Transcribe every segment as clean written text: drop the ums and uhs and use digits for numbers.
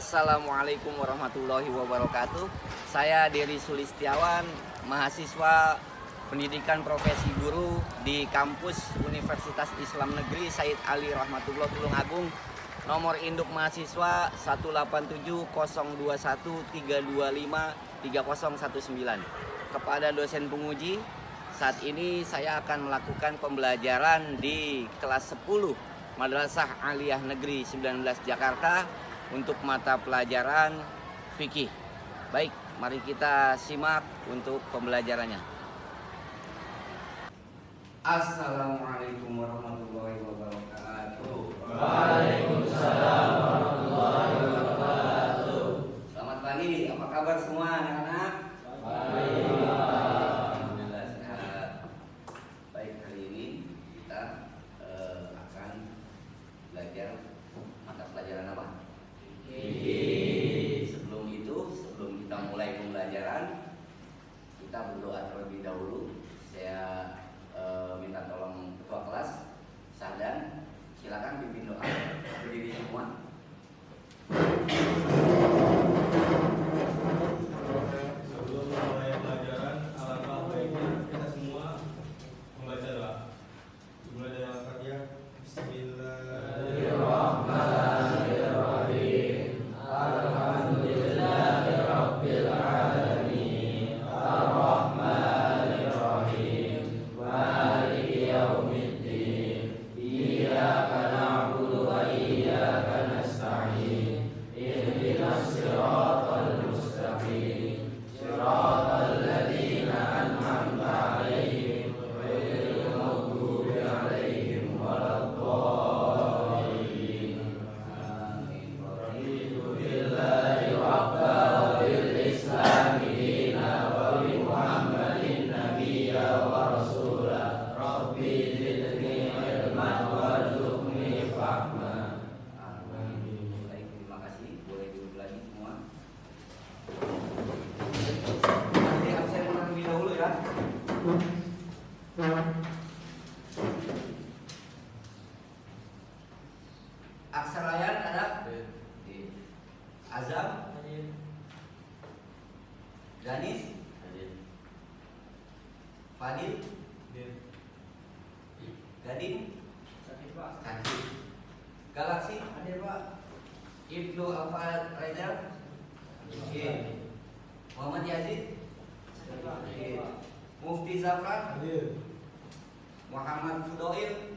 Assalamualaikum warahmatullahi wabarakatuh. Saya Dery Sulistiawan, mahasiswa pendidikan profesi guru di kampus Universitas Islam Negeri Said Ali Rahmatullah Tulungagung. Nomor induk mahasiswa 1870213253019. Kepada dosen penguji, saat ini saya akan melakukan pembelajaran di kelas 10 Madrasah Aliyah Negeri 19 Jakarta untuk mata pelajaran fikih. Baik, mari kita simak untuk pembelajarannya. Assalamualaikum warahmatullahi wabarakatuh. Waalaikumsalam warahmatullahi wabarakatuh. Selamat pagi, apa kabar semua anak-anak? Baik. Alhamdulillah sehat. Baik, hari ini kita akan belajar mata pelajaran apa? Sebelum kita mulai pembelajaran, kita berdoa terlebih dahulu. Saya minta tolong ketua kelas Sahdan, silakan pimpin doa. Berdiri semua. Sebelum mulai pelajaran, alangkah baiknya kita semua membaca doa. Dimulai dari Al-Fatihah. Bismillahirrahmanirrahim. Alhamdulillahirabbil alamin. Arrahmanirrahim. Maliki yaumiddin. Iyyaka na'budu wa iyyaka nasta'in. Ihdinas siratal mustaqim. Siratal ladzina an'amta 'alaihim ghairil maghdubi 'alaihim waladdallin. Amin. Raditu billahi rabba wa bil islami dina wa bi Muhammadin nabiyya wa rasula. Rabbi zidni ilman warzuqni fahma. Amin. Baik, terima kasih. Boleh duduk lagi semua. Nanti absen terlebih dahulu ya. Aksarayan ada? Azam? Danis? Fadil? Gading? Sakit. Galaksi? Ibnu Alfa Raidal? Muhammad Yazid? Mufti Zafran? Muhammad Fudoil?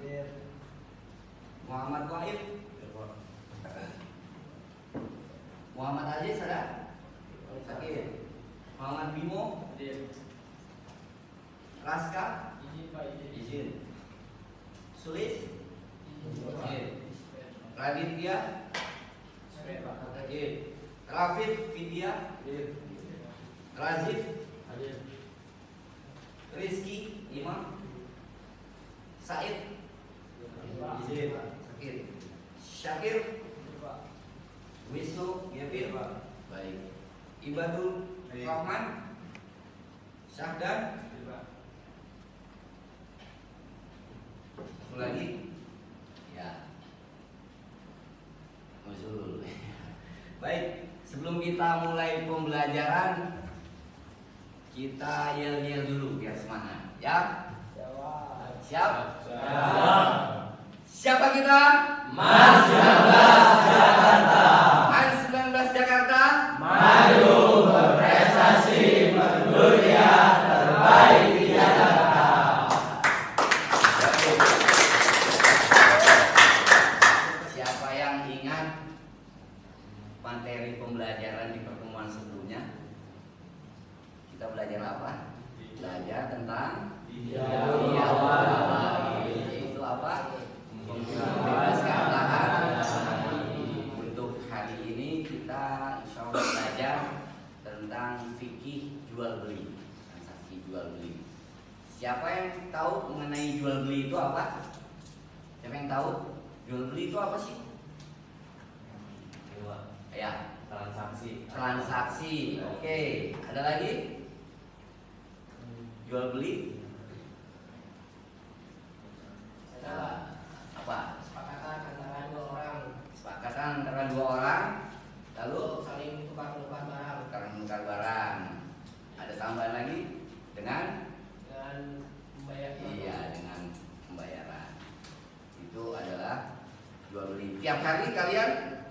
Muhammad Wahid? Muhammad Aziz ada? Sakit. Muhammad Bimo? Raska? Izin. Sulis? Izin. Raditya? Izin. Rafid Vidya? Razif? Rizky Imam? Said? Izin. Sakit. Syakir? Wisnu Gevin? Baik. Ibadul Rahman? Syahdan? Satu lagi? Ya. Nuzul. Baik, sebelum kita mulai pembelajaran, kita yel-yel dulu biar semangat, ya? Siap? Siapa kita? Mas 19 Jakarta. Mas 19 Jakarta. Maju berprestasi mendunia terbaik di Jakarta. Siapa yang ingat materi pembelajaran di pertemuan sebelumnya? Kita belajar apa? Belajar tentang yaitu apa? Membebaskan lahan. Untuk hari ini kita insya Allah belajar tentang fikih jual beli, transaksi jual beli. Siapa yang tahu mengenai jual beli itu apa? Siapa yang tahu jual beli itu apa sih? Ya, transaksi. Oke, ada lagi? Jual beli? Apa? Kesepakatan antara dua orang. Lalu Tiap hari kalian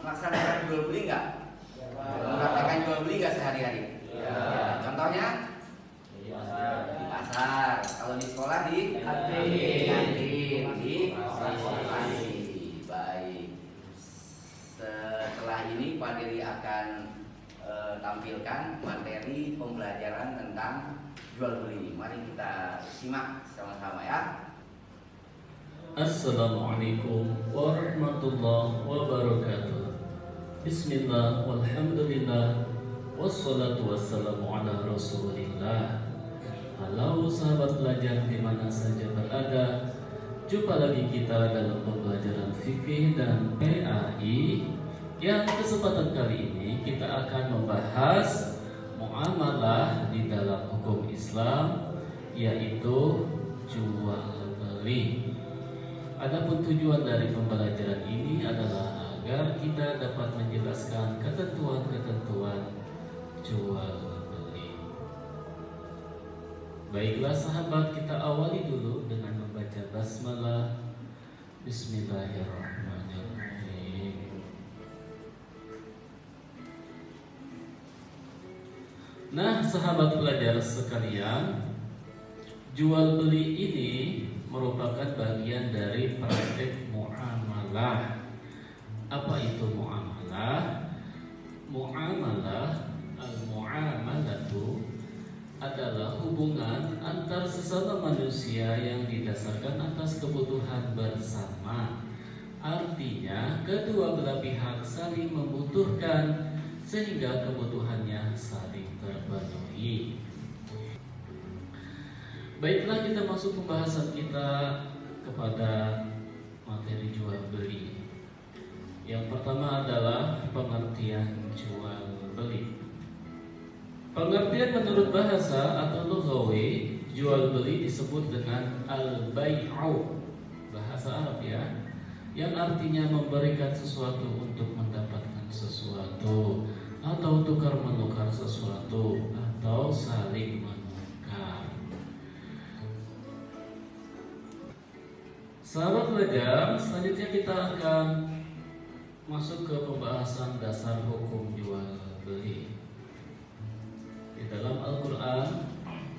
melaksanakan jual beli nggak? Melaksanakan jual beli nggak sehari-hari? Ya. Contohnya di pasar. Kalau di sekolah di kantin, di koperasi. Baik. Setelah ini Pak Diri akan tampilkan materi pembelajaran tentang jual beli. Mari kita simak sama-sama ya. Assalamualaikum warahmatullahi wabarakatuh. Bismillah, walhamdulillah, wassalatu wassalamu ala rasulillah. Halo sahabat belajar dimana saja berada, jumpa lagi kita dalam pembelajaran fikih dan PAI. Yang kesempatan kali ini kita akan membahas muamalah di dalam hukum Islam, yaitu jual beli. Adapun tujuan dari pembelajaran ini adalah agar kita dapat menjelaskan ketentuan-ketentuan jual beli. Baiklah sahabat, kita awali dulu dengan membaca basmalah. Bismillahirrahmanirrahim. Nah, sahabat pelajar sekalian, jual beli ini merupakan bagian dari praktik muamalah. Apa itu muamalah? Muamalah, al-muamalatu adalah hubungan antar sesama manusia yang didasarkan atas kebutuhan bersama. Artinya, kedua belah pihak saling membutuhkan sehingga kebutuhannya saling terpenuhi. Baiklah, kita masuk pembahasan kita kepada materi jual beli. Yang pertama adalah pengertian jual beli. Pengertian menurut bahasa atau lughawi, jual beli disebut dengan al-bai'u, bahasa Arab ya, yang artinya memberikan sesuatu untuk mendapatkan sesuatu, atau tukar menukar sesuatu, atau saling menukar. Sahabat belajar, selanjutnya kita akan masuk ke pembahasan dasar hukum jual beli. Di dalam Al-Quran,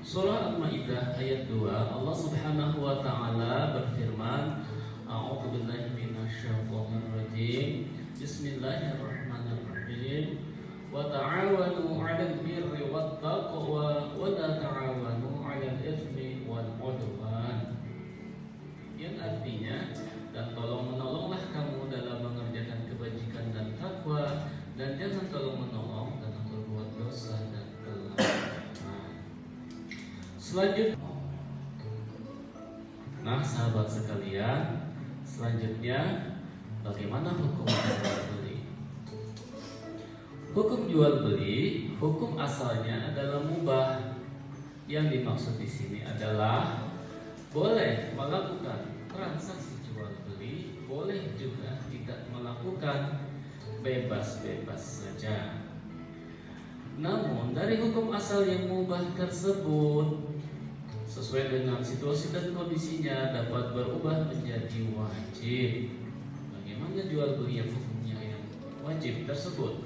surah Al-Ma'idah ayat 2, Allah Subhanahu wa Ta'ala berfirman, A'udzu billahi minasyaitonir rajim. Bismillahirrahmanirrahim. Wa ta'awanu 'alal birri wat taqwa wa la ta'awanu 'alal itsmi wal 'udwan. Yang artinya, dan tolong menolonglah kamu dalam mengerjakan kebajikan dan takwa, dan jangan tolong menolong dalam berbuat dosa dan kelemahan. Selanjutnya, nah sahabat sekalian, selanjutnya bagaimana hukum jual beli? Hukum jual beli, hukum asalnya adalah mubah. Yang dimaksud di sini adalah boleh melakukan transaksi jual beli, boleh juga tidak melakukan, bebas-bebas saja. Namun dari hukum asal yang mubah tersebut, sesuai dengan situasi dan kondisinya, dapat berubah menjadi wajib. Bagaimana jual beli yang hukumnya yang wajib tersebut?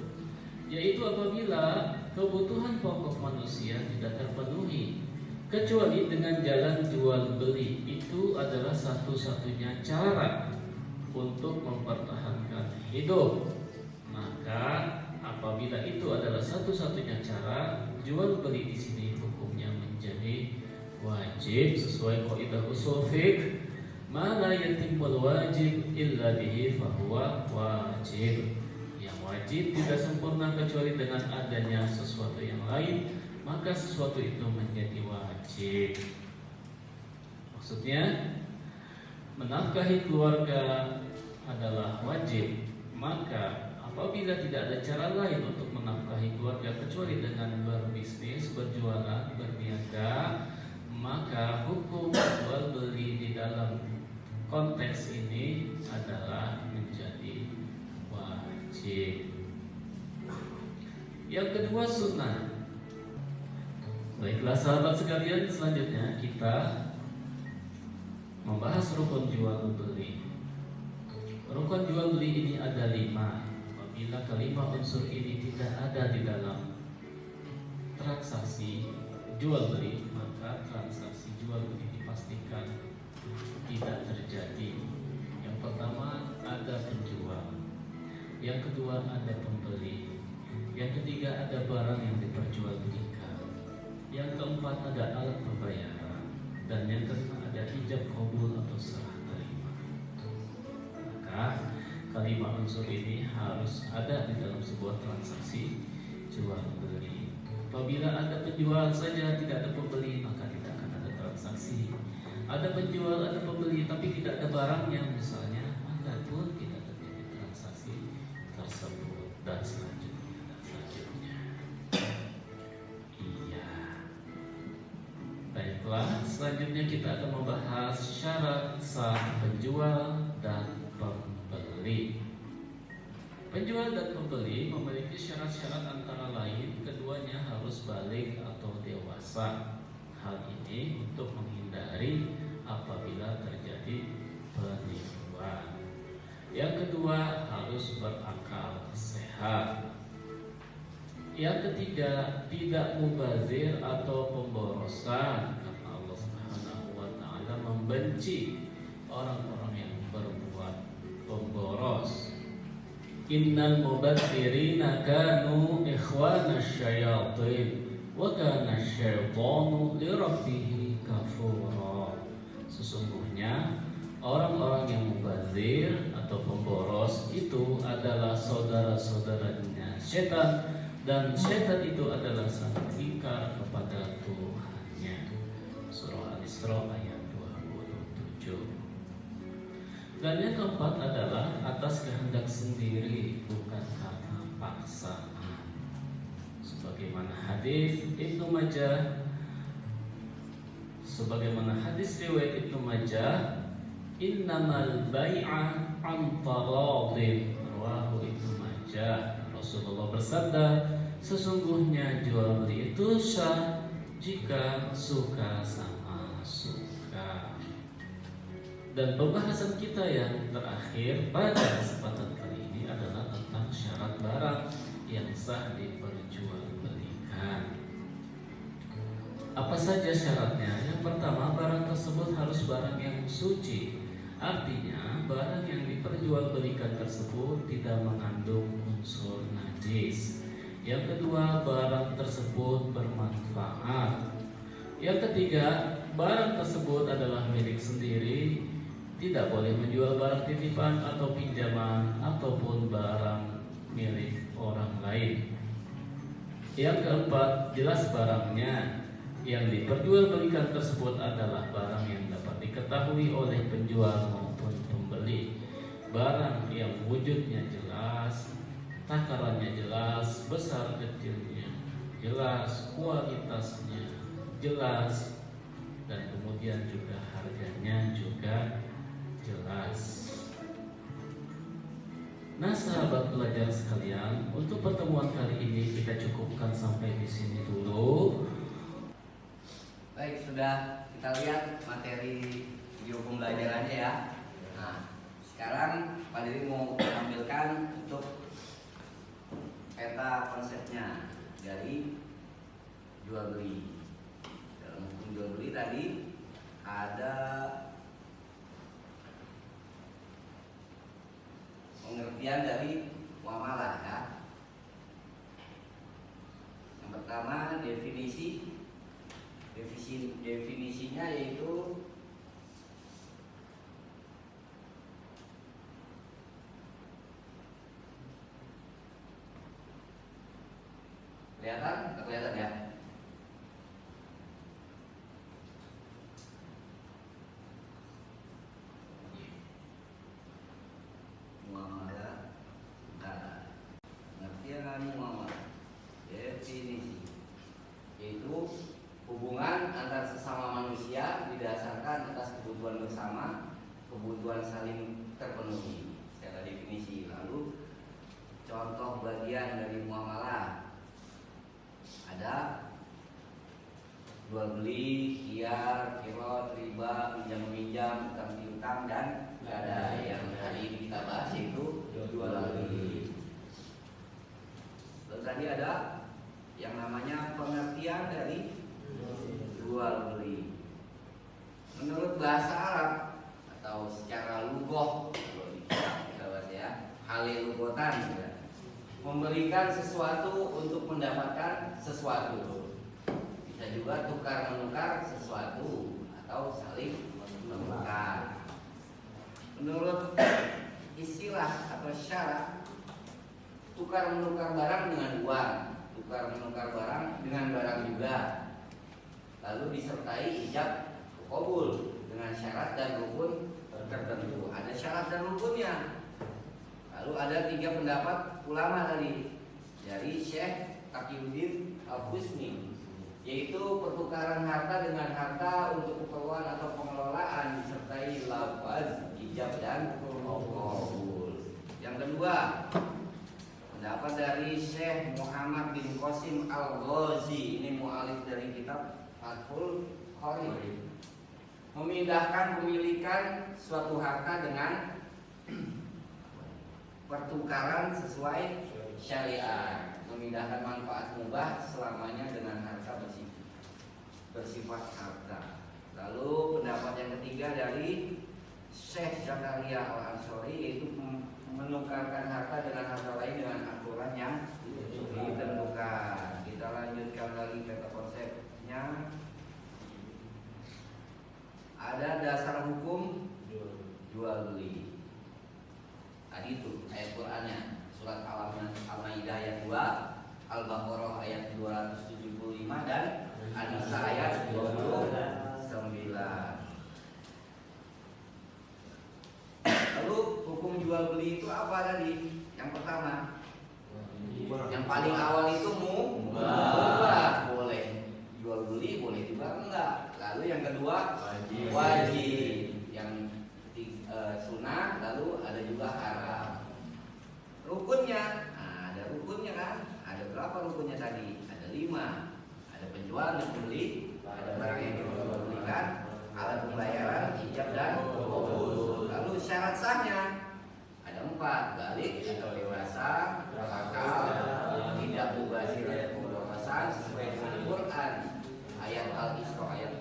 Yaitu apabila kebutuhan pokok manusia tidak terpenuhi, kecuali dengan jalan jual beli. Itu adalah satu-satunya cara untuk mempertahankan hidup. Maka apabila itu adalah satu-satunya cara, jual beli di sini hukumnya menjadi wajib sesuai kaidah ushul fiqh, ma la yatimul wajib illa bihi fahuwa wajib. Yang wajib tidak sempurna kecuali dengan adanya sesuatu yang lain, maka sesuatu itu menjadi wajib. Maksudnya, menafkahi keluarga adalah wajib. Maka apabila tidak ada cara lain untuk menafkahi keluarga kecuali dengan berbisnis, berjualan, berniaga, maka hukum jual beli di dalam konteks ini adalah menjadi wajib. Yang kedua, sunnah. Baiklah sahabat sekalian, selanjutnya kita membahas rukun jual beli. Rukun jual beli ini ada 5. Apabila kelima unsur ini tidak ada di dalam transaksi jual beli, maka transaksi jual beli dipastikan tidak terjadi. Yang pertama ada penjual, yang kedua ada pembeli, yang ketiga ada barang yang diperjualbelikan, yang keempat ada alat pembayaran, dan yang kelima ada ijab qabul atau serah terima. Maka kelima unsur ini harus ada di dalam sebuah transaksi jual beli. Apabila ada penjual saja tidak ada pembeli, maka tidak akan ada transaksi. Ada penjual, ada pembeli, tapi tidak ada barangnya misalnya, maka pun tidak terjadi transaksi tersebut. Dan selanjutnya. Iya. Baiklah, selanjutnya kita akan membahas syarat sah penjual dan pembeli. Penjual dan pembeli memiliki syarat-syarat antara lain keduanya harus balik atau dewasa. Hal ini untuk menghindari apabila terjadi penipuan. Yang kedua harus berakal sehat. Yang ketiga tidak mubazir atau pemborosan, karena Allah Subhanahu wa taala membenci orang-orang yang berbuat pemboros. Innal mubadzirina kanu ikhwanasy syayatin wa kana asy-syaitanu lirabbih kafura. Sesungguhnya orang-orang yang mubazir atau pemboros itu adalah saudara-saudaranya setan, dan setan itu adalah sangat ingkar kepada Tuhannya. Surah Al-Isra ayat 27. Dan yang keempat adalah atas kehendak sendiri, bukan karena paksaan. Sebagaimana hadis Ibnu Majah, riwayat Ibnu Majah, innamal bai'a an taradin, rawahu Ibnu Majah. Rasulullah bersabda, sesungguhnya jual beli itu sah jika suka sama suka. Dan pembahasan kita yang terakhir pada kesempatan kali ini adalah tentang syarat barang yang sah diperjualbelikan. Apa saja syaratnya? Yang pertama, barang tersebut harus barang yang suci. Artinya, barang yang diperjualbelikan tersebut tidak mengandung unsur najis. Yang kedua, barang tersebut bermanfaat. Yang ketiga, barang tersebut adalah milik sendiri. Tidak boleh menjual barang titipan atau pinjaman ataupun barang milik orang lain. Yang keempat, jelas barangnya. Yang diperjualbelikan tersebut adalah barang yang dapat diketahui oleh penjual maupun pembeli. Barang yang wujudnya jelas, takarannya jelas, besar kecilnya jelas, kualitasnya jelas, dan kemudian juga harganya juga jelas. Nah, sahabat pelajar sekalian, untuk pertemuan kali ini kita cukupkan sampai di sini dulu. Baik, sudah kita lihat materi video pembelajarannya ya. Nah, sekarang Pak Diri mau tampilkan untuk peta konsepnya dari jual beli. Dalam hukum jual beli tadi ada pengertian dari muamalah ya. Yang pertama definisinya yaitu kelihatan ya. Muamalah. Nah, pengertian muamalah. Definisi yaitu hubungan antar sesama manusia didasarkan atas kebutuhan bersama, kebutuhan saling terpenuhi. Secara definisi. Lalu contoh bagian dari muamalah ada jual beli, khiyar, kirot, riba, pinjam meminjam, utang piutang, dan gadai yang hari ini kita kita bahas yaitu jual beli. Lalu tadi ada yang namanya pengertian dari jual beli. Menurut bahasa Arab atau secara lugoh, kita bahas ya, halilugotan ya, memberikan sesuatu untuk mendapatkan sesuatu. Bisa juga tukar menukar sesuatu atau saling menukar. Menurut istilah atau syarat, tukar menukar barang dengan uang, tukar menukar barang dengan barang juga, lalu disertai ijab qabul dengan syarat dan rukun tertentu. Ada syarat dan rukunnya. Lalu ada 3 pendapat ulama tadi dari Syekh Taqiyuddin Al-Husni, yaitu pertukaran harta dengan harta untuk keperluan atau pengelolaan disertai lafaz ijab dan qabul. Yang kedua, pendapat dari Syekh Muhammad bin Qasim Al-Ghazi, ini mu'alif dari kitab Fathul Qorib, memindahkan pemilikan suatu harta dengan pertukaran sesuai syariat, memindahkan manfaat mubah selamanya dengan harta bersifat harta. Lalu pendapat yang ketiga dari Syekh Zakaria Al-Ansori, yaitu menukarkan harta dengan harta lain dengan aturan yang ditentukan. Kita lanjutkan lagi kata konsepnya. Ada dasar hukum jual beli. Tadi itu ayat Qur'annya, surat Al-Maidah ayat 2, Al-Baqarah ayat 275 dan An-Nisa ayat 29. Lalu hukum jual beli itu apa tadi? Yang pertama, yang paling awal itu mubah, boleh jual beli, boleh juga enggak. Lalu yang kedua wajib, yang sunnah, lalu ada juga haram. Rukunnya, ada rukunnya kan? Ada berapa rukunnya tadi? Ada 5. Ada penjual dan pembeli, ada barang yang diperjualbelikan, alat pembayaran, ijab dan qabul. Lalu syarat sahnya ada 4, balik atau dewasa, akal, tidak mubazir dan pemborosan sesuai dengan Quran. Ayat Al-Isra ayat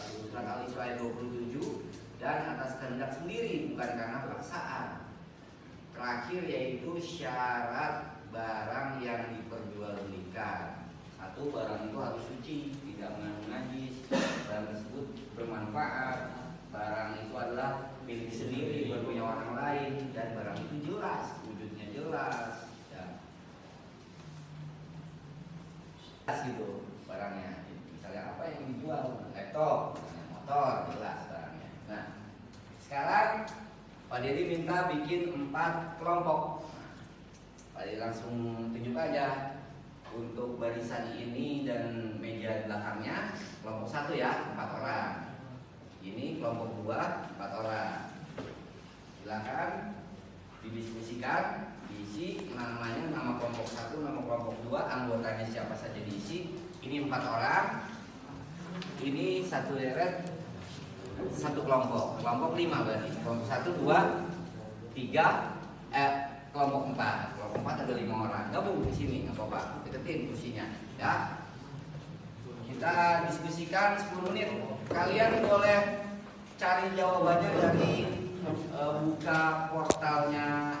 surat Al-Isra ayat 27, dan atas kehendak sendiri bukan karena paksaan. Terakhir yaitu syarat barang yang diperjualbelikan. 1, barang itu harus suci, tidak mengandung najis, barang tersebut bermanfaat, barang itu adalah milik sendiri, bukan punya orang lain, dan barang itu jelas, wujudnya jelas, ya. Jelas gitu barangnya. Misalnya apa yang dijual, laptop, motor, jelas barangnya. Nah, sekarang Pak Dedi minta bikin 4 kelompok. Pak Dedi langsung tunjuk aja. Untuk barisan ini dan meja belakangnya, kelompok 1 ya, 4 orang. Ini kelompok 2, 4 orang. Silakan didiskusikan, diisi namanya, nama kelompok 1, nama kelompok 2, anggotanya siapa saja diisi. Ini 4 orang. Ini 1 deret, 1 kelompok. Kelompok 5 berarti. Kelompok 1, 2, 3, kelompok 4. Kelompok 4 ada 5 orang. Gabung di sini, nggak apa-apa. Deketin kursinya, ya. Kita diskusikan 10 menit. Kalian boleh cari jawabannya dari buka portalnya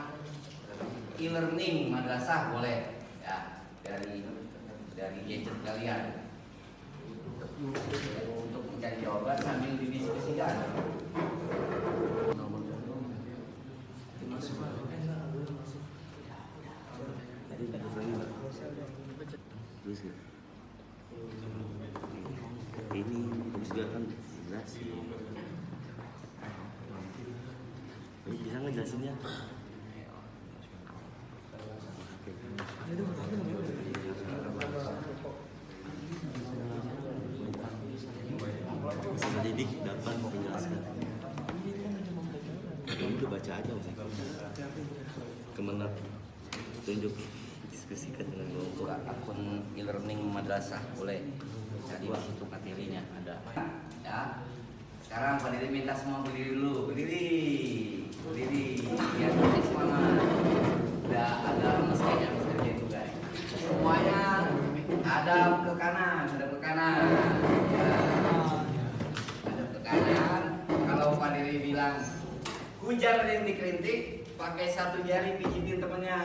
e-learning madrasah, boleh, ya, dari gadget kalian untuk mencari jawaban sambil didiskusikan. Ini juga kan jelas. Ini bisa ngejelasinnya. Sama Didik dapat menjelaskan. Ini udah baca aja Ustaz. Kemenang tunjuk diskusikan dengan Buka akun e-learning madrasah, boleh cari di situ materinya ada. Ya. Sekarang Pak Diri minta semua berdiri dulu, berdiri. berdiri, ya nanti semangat. Udah ada mesinnya misalnya itu guys. Semuanya ada ke kanan, ada ke kanan. Ya. Ada ke kanan. Kalau Pak Diri bilang hujan rintik-rintik, pakai satu jari pijitin temennya.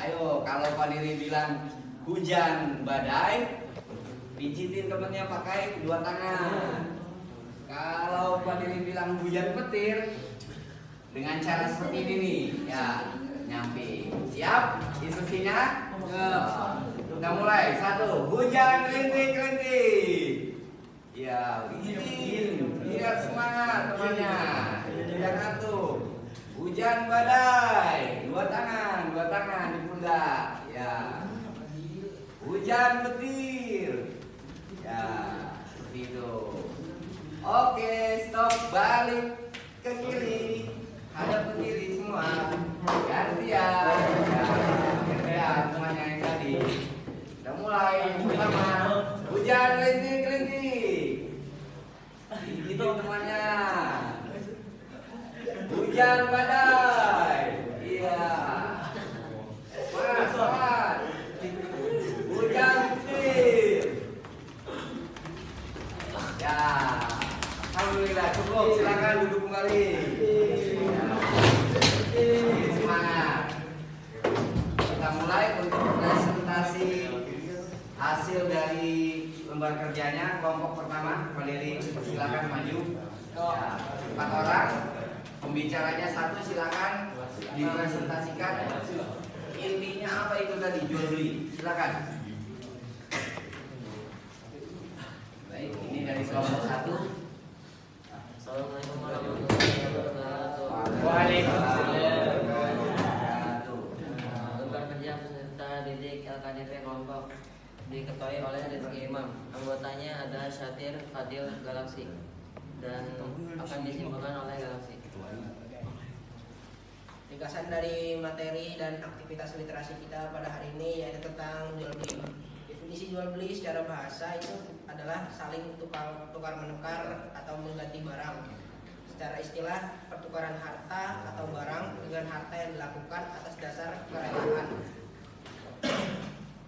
Ayo, kalau Pak Diri bilang hujan badai, pijitin temennya pakai dua tangan. Kalau Pak Diri bilang hujan petir, dengan cara seperti ini nih, ya nyampe. Siap? Instruksinya? Kita mulai. 1. Hujan rintik-rintik. Ya, pijitin. Biar semangat temannya. Jangan tuh. Hujan badai, dua tangan di pundak. Ya. Hujan petir. Ya, seperti itu. Oke, stop, balik ke kiri. Hadap ke kiri semua. Gantian. Ya, gantian semuanya yang tadi. Udah mulai. Pertama, hujan rintik-rintik. Gitu temannya. Hujan badai. Iya. Semangat. Hujan petir. Ya. Alhamdulillah cukup. Silakan duduk kembali. Semangat. Kita mulai untuk presentasi hasil dari lembar kerjanya kelompok pertama. Pak Diri, silakan maju. Ya, 4 orang. Pembicaranya 1, silakan dipresentasikan. Intinya apa itu tadi, jual beli? Silakan. Baik, ini dari kelompok 1. Assalamualaikum warahmatullahi wabarakatuh. Waalaikumsalam. Lembar kerja peserta didik LKDP kelompok diketuai oleh Rizky Imam. Anggotanya ada Syatir Fadil Galaksi dan akan disimpulkan oleh Galaksi. Ringkasan dari materi dan aktivitas literasi kita pada hari ini yaitu tentang jual beli. Definisi jual beli secara bahasa itu adalah saling tukar menukar atau mengganti barang. Secara istilah, pertukaran harta atau barang dengan harta yang dilakukan atas dasar kerelaan.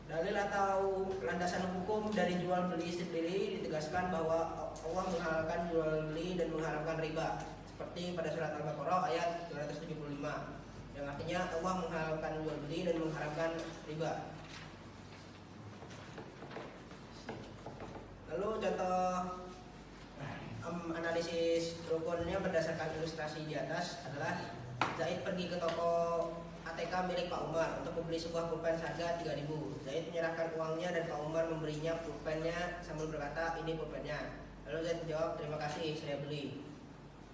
Dalil atau landasan hukum dari jual beli sendiri ditegaskan bahwa Allah menghalalkan jual beli dan mengharamkan riba, seperti pada surat Al-Baqarah ayat 275, yang artinya Allah menghalalkan jual beli dan mengharamkan riba. Lalu contoh analisis rukunnya berdasarkan ilustrasi di atas adalah Zaid pergi ke toko ATK milik Pak Umar untuk membeli sebuah pulpen seharga 3.000. Zaid menyerahkan uangnya dan Pak Umar memberinya pulpennya sambil berkata, "Ini pulpennya." Lalu Zaid menjawab, "Terima kasih, saya beli."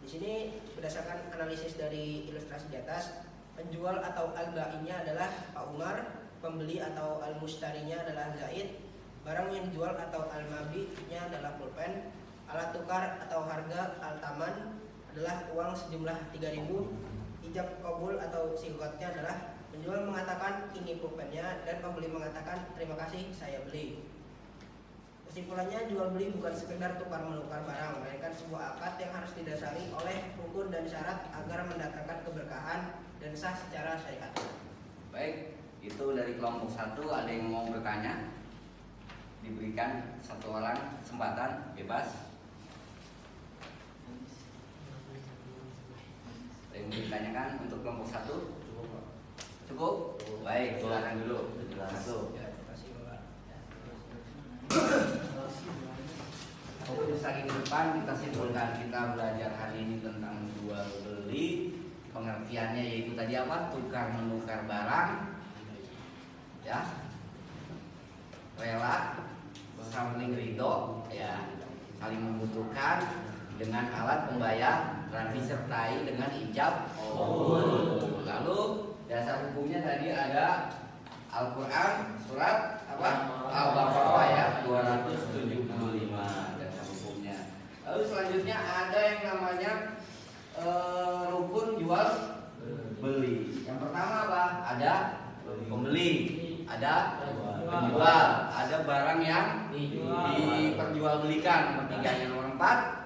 Di sini berdasarkan analisis dari ilustrasi di atas, penjual atau al-ba'inya adalah Pak Umar, pembeli atau al-mustarinya adalah Zaid, barang yang dijual atau al-mabi'nya adalah pulpen, alat tukar atau harga al-taman adalah uang sejumlah 3.000, ijab kabul atau sigotnya adalah penjual mengatakan ini pulpennya dan pembeli mengatakan terima kasih saya beli. Kesimpulannya, jual beli bukan sekedar tukar menukar barang, melainkan sebuah akad yang harus didasari oleh rukun dan syarat agar mendatangkan keberkahan dan sah secara syariat. Baik, itu dari kelompok 1. Ada yang mau bertanya? Diberikan 1 orang kesempatan bebas. Ada yang mau ditanyakan untuk kelompok 1? Cukup? Baik, silakan dulu. Satu. Fokus lagi ke depan, kita simpulkan. Kita belajar hari ini tentang jual beli. Pengertiannya yaitu tadi apa? Tukar menukar barang, ya, rela, saling ridho, ya, saling membutuhkan dengan alat pembayaran disertai dengan ijab qabul. Lalu dasar hukumnya tadi ada Al-Quran surat apa? Al-Baqarah ayat 275 dasar hukumnya. Lalu selanjutnya ada yang namanya rukun jual beli. Yang pertama apa? Ada pembeli, ada penjual, ada barang yang diperjualbelikan. Nomor 3, yang nomor 4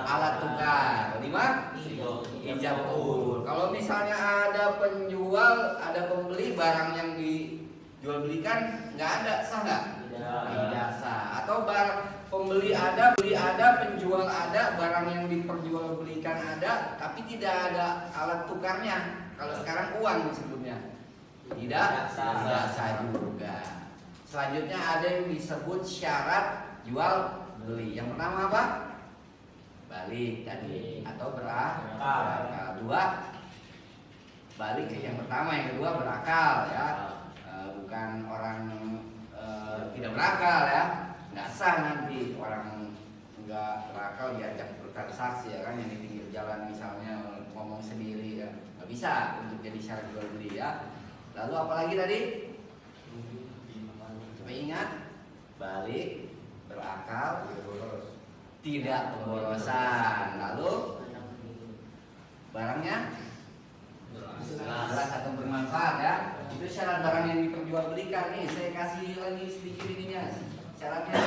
alat tukar. ijab kabul. Kalau misalnya ada penjual, ada pembeli, barang yang dijual belikan nggak ada, sah nggak? Tidak sah. Atau pembeli ada, penjual ada, barang yang diperjualbelikan ada, tapi tidak ada alat tukarnya. Kalau sekarang uang disebutnya, tidak sah juga. Selanjutnya ada yang disebut syarat jual beli. Yang pertama apa? Balik tadi atau berakal. Dua, balik yang pertama, yang kedua berakal ya. Bukan orang tidak berakal ya, nggak sah nanti orang nggak berakal diajak bertransaksi ya kan, yang di pinggir jalan misalnya ngomong sendiri ya, nggak bisa untuk jadi syarat jual beli ya. Lalu apalagi tadi? Coba ingat, balik, berakal, tidak pemborosan. Lalu barangnya jelas atau bermanfaat ya. Itu syarat barang yang diperjualbelikan nih. Saya kasih lagi sedikit ininya. Syaratnya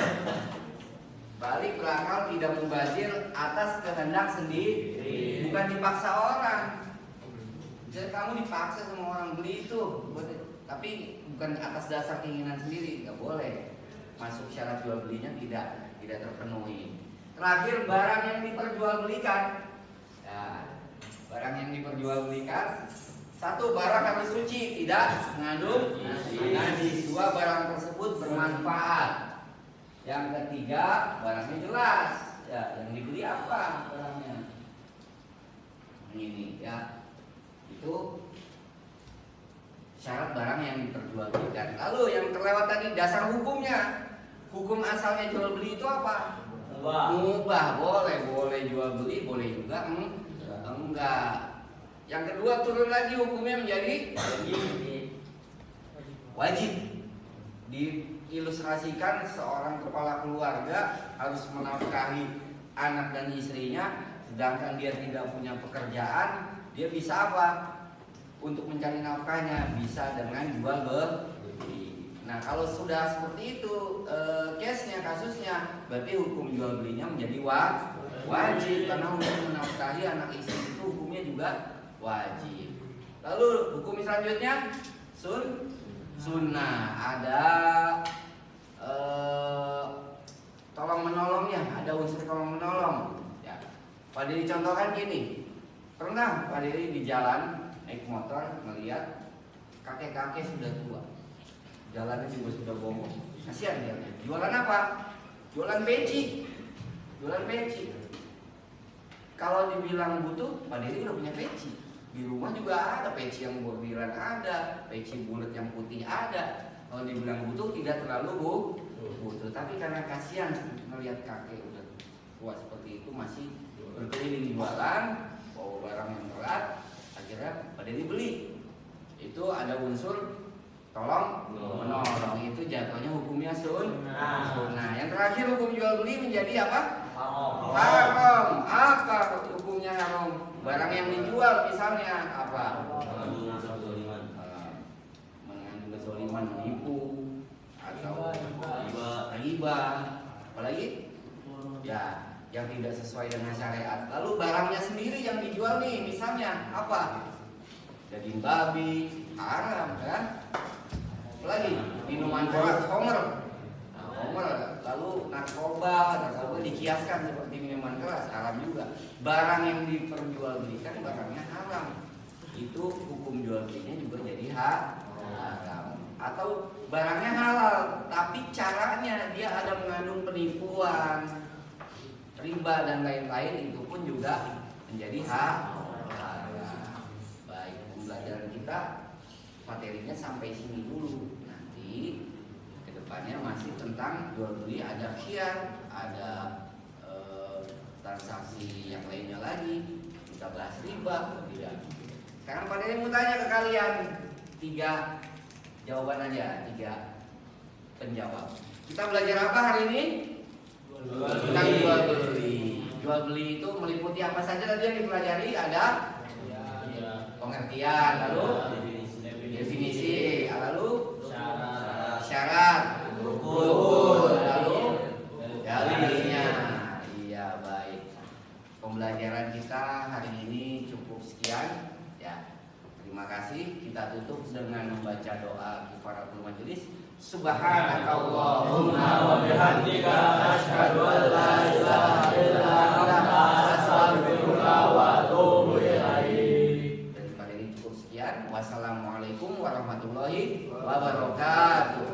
balik, berakal, tidak mubazir atas kehendak sendiri, bukan dipaksa orang. Jadi kamu dipaksa sama orang beli itu, tapi bukan atas dasar keinginan sendiri, nggak boleh. Masuk syarat jual belinya tidak terpenuhi. Terakhir, barang yang diperjualbelikan. Ya, barang yang diperjualbelikan, satu, barang harus suci, tidak mengandung najis. Dua, barang tersebut bermanfaat. Yang ketiga, barangnya jelas. Ya, yang dibeli apa barangnya? Ini ya, itu syarat barang yang diperjualbelikan. Lalu yang terlewat tadi dasar hukumnya. Hukum asalnya jual beli itu apa? Mubah, boleh jual beli, boleh juga enggak. Yang kedua, turun lagi hukumnya menjadi wajib. Diilustrasikan seorang kepala keluarga harus menafkahi anak dan istrinya, sedangkan dia tidak punya pekerjaan. Dia bisa apa? Untuk mencari nafkahnya bisa dengan jual beli. Nah, kalau sudah seperti itu case-nya, kasusnya, berarti hukum jual belinya menjadi wajib, karena untuk menafkahi anak istri itu hukumnya juga wajib. Lalu hukum selanjutnya sunnah. Ada tolong menolongnya, ada unsur tolong menolong ya. Pak Diri contohkan gini, pernah Pak Diri di jalan naik motor melihat kakek-kakek sudah tua, jalannya juga sudah bongong, kasihan dia. Jualan apa? Jualan peci. Kalau dibilang butuh, Pak Diri udah punya peci. Di rumah juga ada peci yang bordiran, ada peci bulat yang putih ada. Kalau dibilang butuh, tidak terlalu butuh. Tapi karena kasihan melihat kakek udah tua seperti itu masih berkeliling jualan, bawa barang yang berat, akhirnya pada dibeli. Itu ada unsur tolong menolong. Itu jatuhnya hukumnya sunnah. Yang terakhir hukum jual beli menjadi apa? Haram. Apa hukumnya haram? Barang yang dijual misalnya apa? Mengandung kezaliman, menipu, atau riba, apalagi ya yang tidak sesuai dengan syariat. Lalu barangnya sendiri yang dijual nih, misalnya apa? Daging babi, haram kan? Apalagi minuman keras, homer. Lalu narkoba dikiaskan seperti minuman keras, haram juga. Barang yang diperjualbelikan barangnya haram, itu hukum jual belinya juga jadi haram. Atau barangnya halal, tapi caranya dia ada mengandung penipuan, riba dan lain-lain, itu pun juga menjadi haram. Baik, pembelajaran kita materinya sampai sini dulu. Nanti kedepannya masih tentang jual beli, ada khiyar, ada transaksi yang lainnya lagi. Kita bahas riba atau tidak. Sekarang Pak Diri mau tanya ke kalian 3 jawaban aja, 3 penjawab. Kita belajar apa hari ini? Tentang jual beli. Jual beli itu meliputi apa saja tadi yang dipelajari? Ada pengertian, lalu definisi, lalu syarat, rukun, lalu dalilnya. Iya, baik. Pembelajaran kita majelis. Subhanakallahumma wa bihamdika asyhadu an la ilaha illa anta astaghfiruka wa atubu ilaik. Dan pada ini cukup sekian. Wassalamualaikum warahmatullahi wabarakatuh.